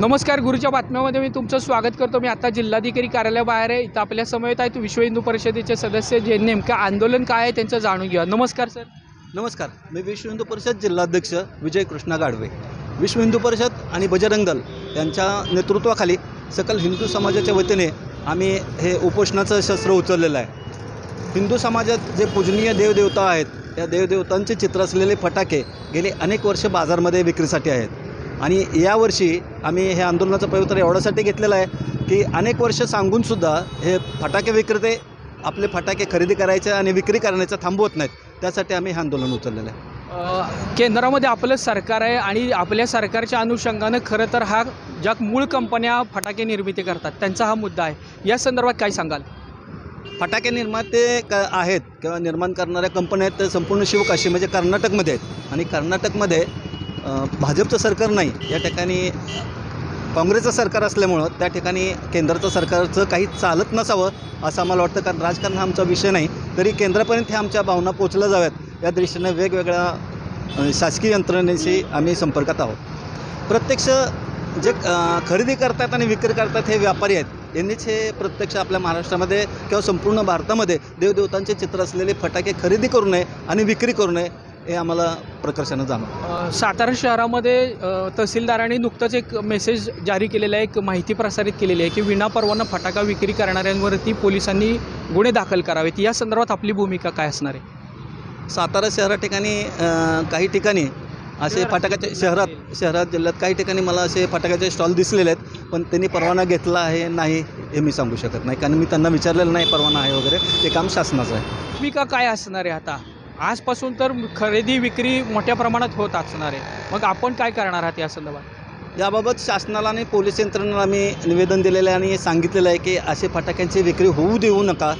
नमस्कार, गुरुच्या बातम्यामध्ये मी तुमचं स्वागत करतो। मी आता जिल्हाधिकारी कार्यालयाबाहेर आहे। इथं आपल्या समवेत आहेत विश्व हिंदू परिषदेचे सदस्य, जे नेमकं आंदोलन काय आहे त्यांचं जाणून घ्या। नमस्कार सर। नमस्कार, मी विश्व हिंदू परिषद जिल्हाध्यक्ष विजय कृष्णा गाडवे। विश्व हिंदू परिषद आणि बजरंग दल यांच्या नेतृत्वाखाली सकल हिंदू समाजाच्या वतीने आम्ही हे उपोषणाचं शस्त्र उचललेलं आहे। हिंदू समाजात जे पूजनीय देवदेवता आहेत, त्या देवदेवतांचे चित्र असलेले फटाके गेले अनेक वर्ष बाजारमध्ये विक्रीसाठी आहेत आणि यावर्षी आम्ही हे आंदोलनाचं पवित्र एवढ्यासाठी घेतलेलं आहे की अनेक वर्ष सांगूनसुद्धा हे फटाके विक्रेते आपले फटाके खरेदी करायचे आणि विक्री करण्याचं थांबवत नाहीत। त्यासाठी आम्ही हे आंदोलन उचललेलं आहे। केंद्रामध्ये आपलं सरकार आहे आणि आपल्या सरकारच्या अनुषंगानं खरं तर हा ज्या मूळ कंपन्या फटाके निर्मिती करतात त्यांचा हा मुद्दा आहे। या संदर्भात काय सांगाल? फटाके निर्माते आहेत किंवा निर्माण करणाऱ्या कंपन्या आहेत, ते संपूर्ण शिवकाशी म्हणजे कर्नाटकमध्ये आहेत आणि कर्नाटकमध्ये भाजपचं सरकार नाही, या ठिकाणी काँग्रेसचं सरकार असल्यामुळं त्या ठिकाणी केंद्राचं सरकारचं काही चालत नसावं असं आम्हाला वाटतं। कारण राजकारण हा आमचा विषय नाही, तरी केंद्रापर्यंत ह्या आमच्या भावना पोचल्या जाव्यात या दृष्टीने वेगवेगळ्या शासकीय यंत्रणेशी आम्ही संपर्कात आहोत। प्रत्यक्ष जे खरेदी करतात आणि विक्री करतात हे व्यापारी आहेत, यांनीच हे प्रत्यक्ष आपल्या महाराष्ट्रामध्ये किंवा संपूर्ण भारतामध्ये देवदेवतांचे चित्र असलेले फटाके खरेदी करू नये आणि विक्री करू नये हे आम्हाला प्रकर्षानं जाणवतं। सातारा शहरामध्ये तहसीलदारांनी नुकतंच एक मेसेज जारी केलेला आहे, एक माहिती प्रसारित केलेली आहे की विनापरवाना फटाका विक्री करणाऱ्यांवरती पोलिसांनी गुन्हे दाखल करावेत। या संदर्भात आपली भूमिका काय असणार आहे? सातारा शहरा ठिकाणी काही ठिकाणी असे फटाक्याचे शहरात जिल्ह्यात काही ठिकाणी मला असे फटाक्याचे स्टॉल दिसलेले आहेत, पण त्यांनी परवाना घेतला आहे नाही हे मी सांगू शकत नाही, कारण मी त्यांना विचारलेलं नाही परवाना आहे वगैरे, ते काम शासनाचं आहे। भूमिका काय असणार आहे? आता आजपासून तर खरेदी विक्री मोठ्या प्रमाणात होत असणार आहे, मग आपण काय करणार आहात या संदर्भात? याबाबत शासनाला आणि पोलीस यंत्रणेला आम्ही निवेदन दिलेलं आहे आणि सांगितलेलं आहे की असे फटाक्यांची विक्री होऊ देऊ नका।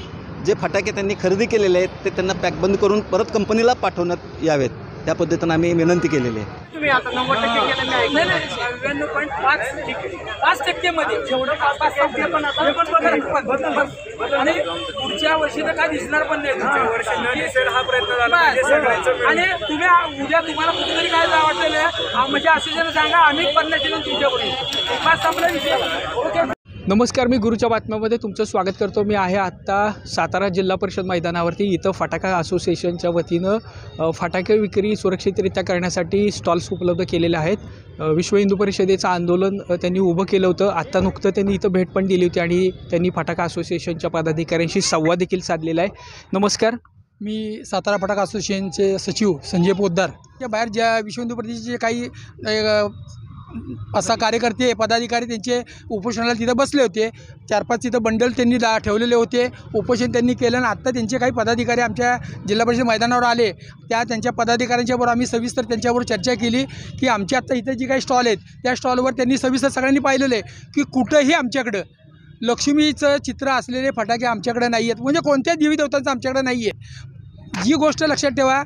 जे फटाके त्यांनी खरेदी केलेले आहेत ते त्यांना पॅकबंद करून परत कंपनीला पाठवण्यात यावेत, त्या पद्धतीनं आम्ही विनंती केलेली आहे। तुम्ही आता 90% केलं नाही, 99.5% मध्ये जेवढं 5% पण आता आणि पुढच्या वर्षी तर काय दिसणार पण नाही। पुढच्या वर्षी न दिसेल हा प्रयत्न झाला आणि तुम्ही उद्या तुम्हाला कुठेतरी काय वाटलेलं म्हणजे असं सांगा, आम्ही पन्नास दिलं तुमच्यापर्यंत बस संपला विषय। ओके, नमस्कार, मी गुरुच्या बातम्यामध्ये तुमचं स्वागत करतो। मी आहे आत्ता सातारा जिल्हा परिषद मैदानावरती। इथं फटाका असोसिएशनच्या वतीनं फटाके विक्री सुरक्षितरित्या करण्यासाठी स्टॉल्स उपलब्ध केलेले आहेत। विश्व हिंदू परिषदेचं आंदोलन त्यांनी उभं केलं होतं। आत्ता नुकतं त्यांनी इथं भेट पण दिली होती आणि त्यांनी फटाका असोसिएशनच्या पदाधिकाऱ्यांशी संवाद देखील साधलेला आहे। नमस्कार, मी सातारा फटाका असोसिएशनचे सचिव संजय पोद्दार। या बाहेर ज्या विश्व हिंदू परिषदेचे काही असा कार्यकर्ते पदाधिकारी त्यांचे उपोषणाला तिथं बसले होते। 4-5 तिथं बंडल त्यांनी ठेवलेले होते, उपोषण त्यांनी केलं आणि आत्ता त्यांचे काही पदाधिकारी आमच्या जिल्हा परिषद मैदानावर आले। त्यांच्या पदाधिकाऱ्यांच्याबरोबर आम्ही सविस्तर त्यांच्याबरोबर चर्चा केली की आमच्या आत्ता इथं जी काही स्टॉल आहेत त्या स्टॉलवर त्यांनी सविस्तर सगळ्यांनी पाहिलेलं आहे की कुठंही आमच्याकडं लक्ष्मीचं चित्र असलेले फटाके आमच्याकडे नाही आहेत, म्हणजे कोणत्याच देवी देवतांचं आमच्याकडे नाही आहे। जी गोष्ट लक्षात ठेवा,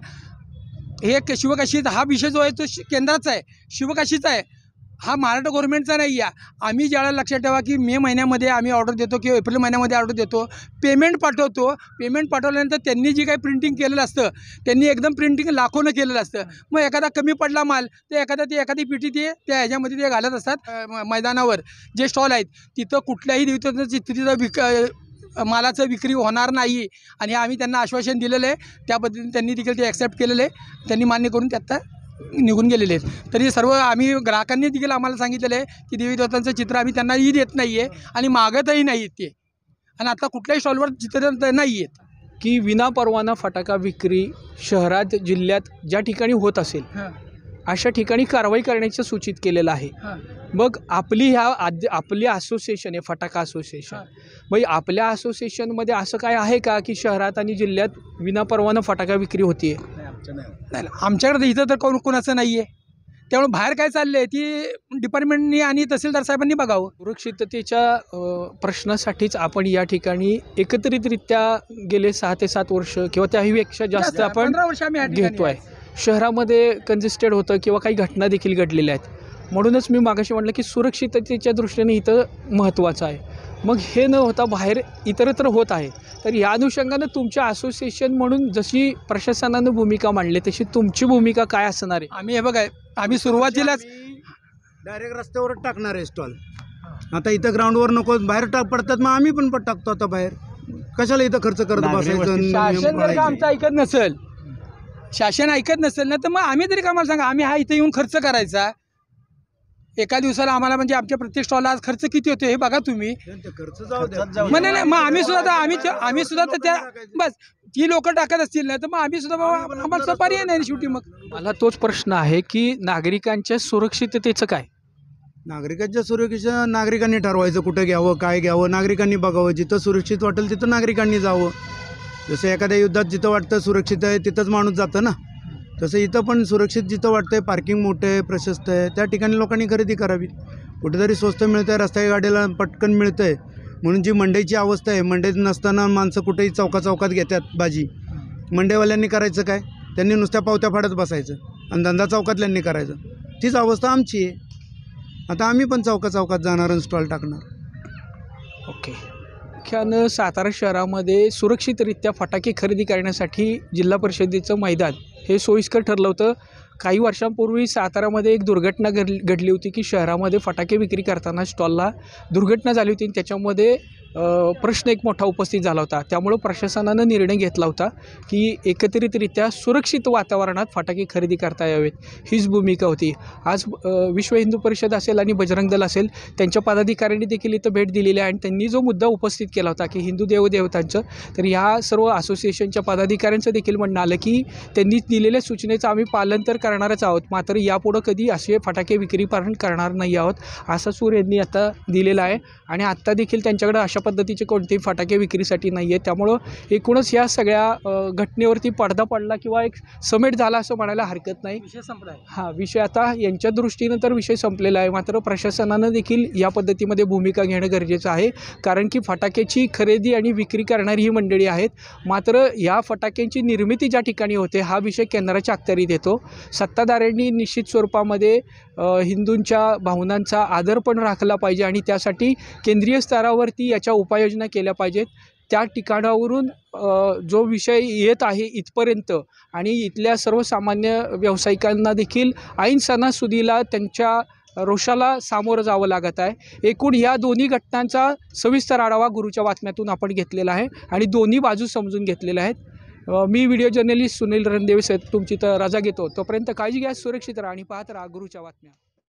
हे शिवकाशी हा विषय जो आहे तो केंद्राचा आहे, शिवकाशीचा आहे, हा महाराष्ट्र गव्हर्नमेंटचा नाही आहे। आम्ही ज्यावेळेला लक्षात ठेवा की मे महिन्यामध्ये आम्ही ऑर्डर देतो किंवा एप्रिल महिन्यामध्ये ऑर्डर देतो, पेमेंट पाठवतो, पेमेंट पाठवल्यानंतर त्यांनी जी काही प्रिंटिंग केलेलं असतं त्यांनी एकदम प्रिंटिंग लाखोनं केलेलं असतं। मग एखादा कमी पडला माल तर एखादी पिटी त्या ह्याच्यामध्ये ते घालत असतात। मैदानावर जे स्टॉल आहेत तिथं कुठल्याही चित्रीचं मालाचं विक्री होणार नाही आणि आम्ही त्यांना आश्वासन दिलेलं आहे। त्या पद्धतीने त्यांनी देखील ते ॲक्सेप्ट केलेलं आहे, त्यांनी मान्य करून ते आत्ता निघून गेलेले आहेत। तरी सर्व आम्ही ग्राहकांनी देखील आम्हाला सांगितलेलं आहे की देवी देवतांचं चित्र आम्ही त्यांनाही देत नाही आहे आणि मागतही नाही आहेत ते, आणि आता कुठल्याही स्टॉलवर चित्र नाही आहेत। की विनापरवाना फटाका विक्री शहरात जिल्ह्यात ज्या ठिकाणी होत असेल अशा ठिकाणी कारवाई करण्याचं सूचित केलेलं आहे। मग आपली असोसिएशन आहे फटाका असोसिएशन, मग आपल्या असोसिएशनमध्ये असं काय आहे का की शहरात आणि जिल्ह्यात विनापरवाना फटाका विक्री होती? नाही, आमच्याकडे इथं तर कोणाचं नाही आहे, त्यामुळे बाहेर काय चाललं आहे ती डिपार्टमेंटनी आणि तहसीलदार साहेबांनी बघावं। सुरक्षिततेच्या प्रश्नासाठीच आपण या ठिकाणी एकत्रितरित्या गेले 6 ते 7 वर्ष किंवा त्याहीपेक्षा जास्त आपण 15 वर्ष आम्ही घेतोय। शहरामध्ये कंजेस्टेड होतं किंवा काही घटना देखील घडलेल्या आहेत, म्हणूनच मी मागाशी म्हटलं की सुरक्षिततेच्या दृष्टीने इथं महत्त्वाचं आहे। मग हे न होता बाहेर इतरत्र होत आहे, तर या अनुषंगानं तुमच्या असोसिएशन म्हणून जशी प्रशासनानं भूमिका मांडली तशी तुमची भूमिका काय असणार आहे? आम्ही हे बघा, आम्ही सुरुवातीलाच डायरेक्ट रस्त्यावरच टाकणार आहे स्टॉल. आता इथं ग्राउंडवर नको, बाहेर पडतात, मग आम्ही पण टाकतो आता बाहेर. कशाला इथं खर्च करत बसायचं? शासन जर का आमचं ऐकत नसेल, शासन ऐकत नसेल ना, तर मग आम्ही तरी कामाला सांगा, आम्ही हा इथं येऊन खर्च करायचा एका दिवसाला आम्हाला, म्हणजे आमच्या प्रत्येक स्टॉलला आज खर्च किती होतो हे बघा तुम्ही. खर्च जाऊ द्या. मग नाही मग आम्ही सुद्धा तर त्या बस ती लोक टाकत असतील ना, तर मग आम्ही सुद्धा बाबा आम्हाला पर्याय नाही शेवटी. मग मला तोच प्रश्न आहे की नागरिकांच्या सुरक्षिततेचं काय? नागरिकांच्या सुरक्षेचं नागरिकांनी ठरवायचं, कुठं घ्यावं, काय घ्यावं, नागरिकांनी बघावं. जिथं सुरक्षित वाटेल तिथं नागरिकांनी जावं. जसं एखाद्या युद्धात जिथं वाटतं सुरक्षित आहे तिथंच माणूस जातं ना, तसं इथं पण सुरक्षित जिथं वाटतंय, पार्किंग मोठं आहे, प्रशस्त आहे, त्या ठिकाणी लोकांनी खरेदी करावी. कुठेतरी स्वस्त मिळतं आहे, रस्त्याच्या गाडीला पटकन मिळतं आहे, म्हणून जी मंडईची अवस्था आहे, मंडईत नसताना माणसं कुठेही चौकात घेतात भाजी. मंडईवाल्यांनी करायचं काय? त्यांनी नुसत्या पावत्या फाडत बसायचं आणि धंदा चौकातल्यांनी करायचं. तीच अवस्था आमची आहे. आता आम्ही पण चौकात जाणार आणि स्टॉल टाकणार. ओके. मुख्यानं सातारा शहरामध्ये सुरक्षितरित्या फटाके खरेदी करण्यासाठी जिल्हा परिषदेचं मैदान हे सोयीस्कर ठरलं होतं. काही वर्षांपूर्वी सातारामध्ये एक दुर्घटना घडली होती की शहरामध्ये फटाके विक्री करताना स्टॉलला दुर्घटना झाली होती आणि त्याच्यामध्ये प्रश्न एक मोठा उपस्थित झाला होता. त्यामुळं प्रशासनानं निर्णय घेतला होता की एकत्रितरित्या सुरक्षित वातावरणात फटाके खरेदी करता यावेत, हीच भूमिका होती. आज विश्व हिंदू परिषद असेल आणि बजरंग दल असेल, त्यांच्या पदाधिकाऱ्यांनी देखील इथं भेट दिलेली आहे आणि त्यांनी जो मुद्दा उपस्थित केला होता की हिंदू देवदेवतांचं, तर ह्या सर्व असोसिएशनच्या पदाधिकाऱ्यांचं देखील म्हणणं आलं की त्यांनी दिलेल्या सूचनेचं आम्ही पालन तर करणारच आहोत, मात्र यापुढं कधी असे फटाके विक्री करणार नाही आहोत, असा सूर यांनी आता दिलेला आहे. आणि आत्ता देखील त्यांच्याकडे अशा पद्धतीचे कोणतेही फटाके विक्रीसाठी नाही आहे. त्यामुळं एकूणच या सगळ्या घटनेवरती पडदा पडला किंवा एक समेट झाला असं म्हणायला हरकत नाही. विषय संपला आहे. हा विषय आता यांच्या दृष्टीनं तर विषय संपलेला आहे, मात्र प्रशासनानं देखील या पद्धतीमध्ये भूमिका घेणं गरजेचं आहे. कारण की फटाक्याची खरेदी आणि विक्री करणारी ही मंडळी आहेत, मात्र या फटाक्यांची निर्मिती ज्या ठिकाणी होते हा विषय केंद्राच्या अखत्यारीत येतो. सत्ताधाऱ्यांनी निश्चित स्वरूपामध्ये हिंदूंच्या भावनांचा आदर पण राखला पाहिजे आणि त्यासाठी केंद्रीय स्तरावरती याच्या उपाययोजना केल्या पाहिजेत. त्या ठिकाणावरून जो विषय येत आहे इथपर्यंत आणि इथल्या सर्वसामान्य व्यावसायिकांना देखील ऐन सणासुदीला त्यांच्या रोषाला सामोरं जावं लागत आहे. एकूण या दोन्ही घटनांचा सविस्तर आढावा गुरुच्या बातम्यातून आपण घेतलेला आहे आणि दोन्ही बाजू समजून घेतलेल्या आहेत. मी व्हिडिओ जर्नलिस्ट सुनील रणदेवे तुमची तर रजा घेतो. तोपर्यंत काळजी घ्या, सुरक्षित राहा आणि पाहत राहा गुरुच्या बातम्या.